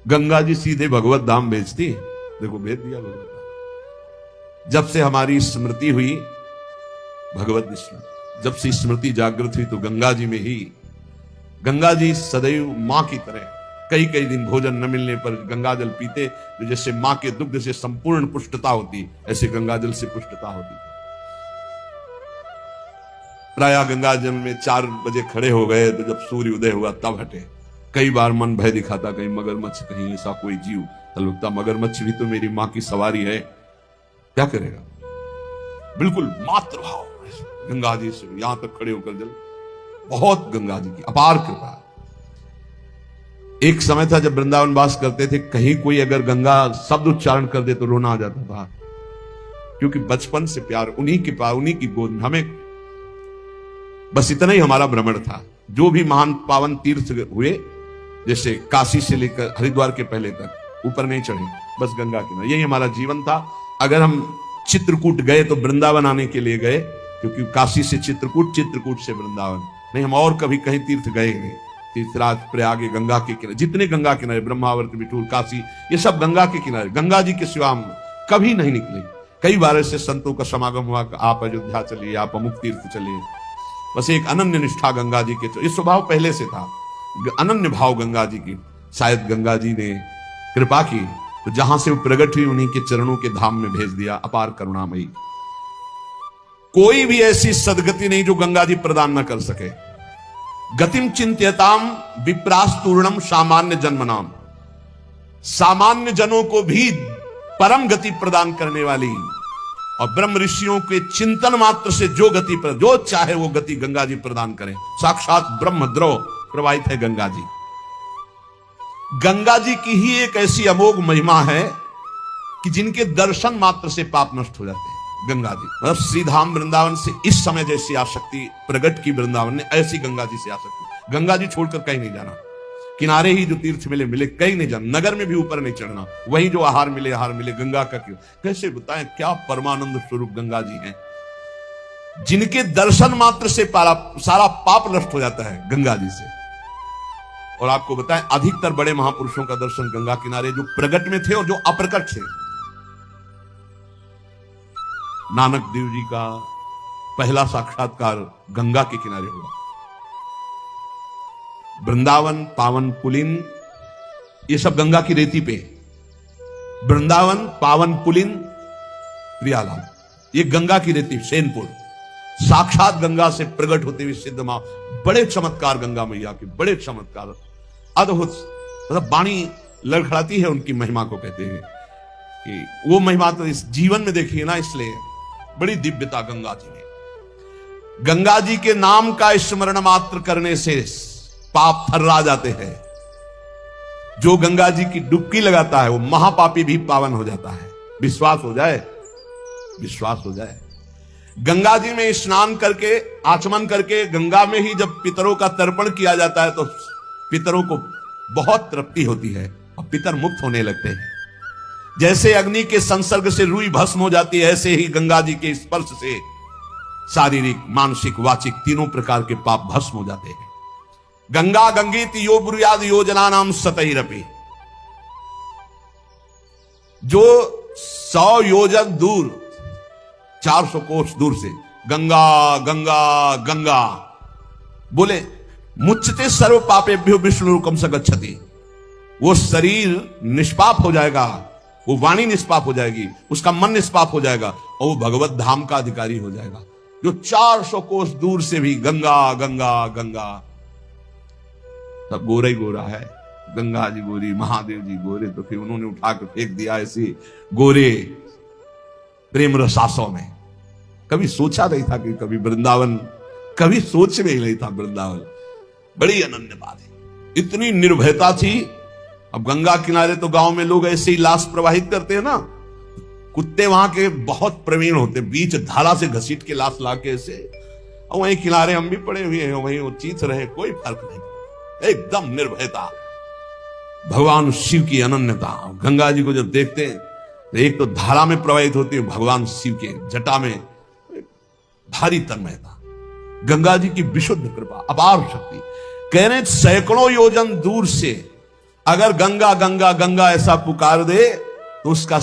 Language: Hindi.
गंगा जी सीधे भगवत धाम भेजती। देखो भेज दिया भगवत धाम। जब से हमारी स्मृति हुई, भगवत स्मृति, जब से स्मृति जागृत हुई तो गंगा जी में ही, गंगा जी सदैव मां की तरह, कई कई दिन भोजन न मिलने पर गंगा जल पीते तो जैसे मां के दुग्ध से संपूर्ण पुष्टता होती, ऐसे गंगा जल से पुष्टता होती। प्रायः गंगा जल में 4 बजे खड़े हो गए तो जब सूर्य उदय हुआ तब हटे। कई बार मन भय दिखाता, कहीं मगरमच्छ, कहीं ऐसा कोई जीव, तो लगता मगरमच्छ भी तो मेरी मां की सवारी है, क्या करेगा। बिल्कुल मातृभाव गंगा जी से यहां तक खड़े होकर जल, बहुत गंगा जी की अपार कृपा। एक समय था जब वृंदावन वास करते थे, कहीं कोई अगर गंगा शब्द उच्चारण कर दे तो रोना आ जाता था, क्योंकि बचपन से प्यार, उन्हीं के पास, उन्हीं की गोद में, हमें बस इतना ही हमारा भ्रमण था। जो भी महान पावन तीर्थ हुए, जैसे काशी से लेकर हरिद्वार के पहले तक, ऊपर नहीं चढ़े, बस गंगा किनारे, यही हमारा जीवन था। अगर हम चित्रकूट गए तो वृंदावन आने के लिए गए, क्योंकि काशी से चित्रकूट, चित्रकूट से वृंदावन, नहीं हम और कभी कहीं तीर्थ गए नहीं। तीर्थराज, प्रयाग, गंगा के किनारे, जितने गंगा किनारे, ब्रह्मावर्त, बिठूर, काशी, ये सब गंगा के किनारे, गंगा जी के सिवा हम कभी नहीं निकले। कई बार ऐसे संतों का समागम हुआ कि आप अयोध्या चलिए, आप अमुक तीर्थ चलिए। बस एक अनन्य निष्ठा गंगा जी के, ये स्वभाव पहले से था, अनन्य भाव गंगा जी की। शायद गंगा जी ने कृपा की तो जहां से वो प्रकट हुई उन्हीं के चरणों के धाम में भेज दिया। अपार करुणामयी, कोई भी ऐसी सदगति नहीं जो गंगा जी प्रदान न कर सके। गतिम चिंत्यताम विप्रास्तूर्णम सामान्य जन्मनाम, सामान्य जनों को भी परम गति प्रदान करने वाली और ब्रह्म ऋषियों के चिंतन मात्र से जो गति पर, जो चाहे वो गति गंगा जी प्रदान करें। साक्षात ब्रह्म द्रव प्रवाहित है गंगा जी। गंगा जी की ही एक ऐसी अमोघ महिमा है कि जिनके दर्शन मात्र से पाप नष्ट हो जाते हैं। गंगा जी मतलब श्रीधाम वृंदावन से इस समय जैसी आसक्ति प्रगट की वृंदावन ने, ऐसी गंगा जी से आसक्ति। गंगा जी छोड़कर कहीं नहीं जाना, किनारे ही जो तीर्थ मिले मिले, कहीं नहीं जाना, नगर में भी ऊपर नहीं चढ़ना, वहीं जो आहार मिले आहार मिले। गंगा का क्यों, कैसे बताएं, क्या परमानंद स्वरूप गंगा जी हैं, जिनके दर्शन मात्र से सारा पाप नष्ट हो जाता है गंगा जी से। और आपको बताएं, अधिकतर बड़े महापुरुषों का दर्शन गंगा किनारे, जो प्रगट में थे और जो अप्रकट थे। नानक देव जी का पहला साक्षात्कार गंगा के किनारे हुआ। वृंदावन, पावन पुलिन, ये सब गंगा की रेती पे। वृंदावन, पावन पुलिन, प्रियालाल, ये गंगा की रेती, सेनपुर, साक्षात गंगा से प्रकट होते हुए सिद्ध मां। बड़े चमत्कार गंगा मैया के, बड़े चमत्कार, अद्भुत, मतलब वाणी लड़खड़ाती है उनकी महिमा को। कहते हैं कि वो महिमा तो इस जीवन में देखी है ना, इसलिए बड़ी दिव्यता गंगा जी में। गंगा जी के नाम का स्मरण मात्र करने से पाप थर्रा जाते हैं। जो गंगा जी की डुबकी लगाता है वो महापापी भी पावन हो जाता है। विश्वास हो जाए, विश्वास हो जाए। गंगा जी में स्नान करके, आचमन करके, गंगा में ही जब पितरों का तर्पण किया जाता है तो पितरों को बहुत तृप्ति होती है और पितर मुक्त होने लगते हैं। जैसे अग्नि के संसर्ग से रुई भस्म हो जाती है, ऐसे ही गंगा जी के स्पर्श से शारीरिक, मानसिक, वाचिक तीनों प्रकार के पाप भस्म हो जाते हैं। गंगा गंगेति यो ब्रूयाद योजना नाम सतैरपि, जो 100 योजन दूर, 400 कोस दूर से गंगा गंगा गंगा बोले, मुच्यते सर्व पापेभ्यो विष्णुरूपम स गच्छति, वो शरीर निष्पाप हो जाएगा, वो वाणी निष्पाप हो जाएगी, उसका मन निष्पाप हो जाएगा और वो भगवत धाम का अधिकारी हो जाएगा। जो 400 कोस दूर से भी गंगा गंगा गंगा, तब गोरा ही गोरा है। गंगा जी गोरी, महादेव जी गोरे, तो फिर उन्होंने उठा कर फेंक दिया ऐसे गोरे प्रेम रसासों में। कभी सोचा नहीं था कि कभी वृंदावन, कभी सोच में ही नहीं था वृंदावन। बड़ी अनन्य बात है, इतनी निर्भयता थी। अब गंगा किनारे तो गांव में लोग ऐसे ही लाश प्रवाहित करते हैं ना, कुत्ते वहां के बहुत प्रवीण होते, बीच धारा से घसीट के लाश लाके ऐसे, और वहीं किनारे हम भी पड़े हुए हैं, वहीं वो चीथ रहे, कोई फर्क नहीं, एकदम निर्भयता। भगवान शिव की अनन्यता। गंगा जी को जब देखते हैं तो एक तो धारा में प्रवाहित होती है, भगवान शिव के जटा में भारी तन्मयता। गंगा जी की विशुद्ध कृपा, अपार शक्ति। कह रहे सैकड़ों योजन दूर से अगर गंगा गंगा गंगा ऐसा पुकार दे तो उसका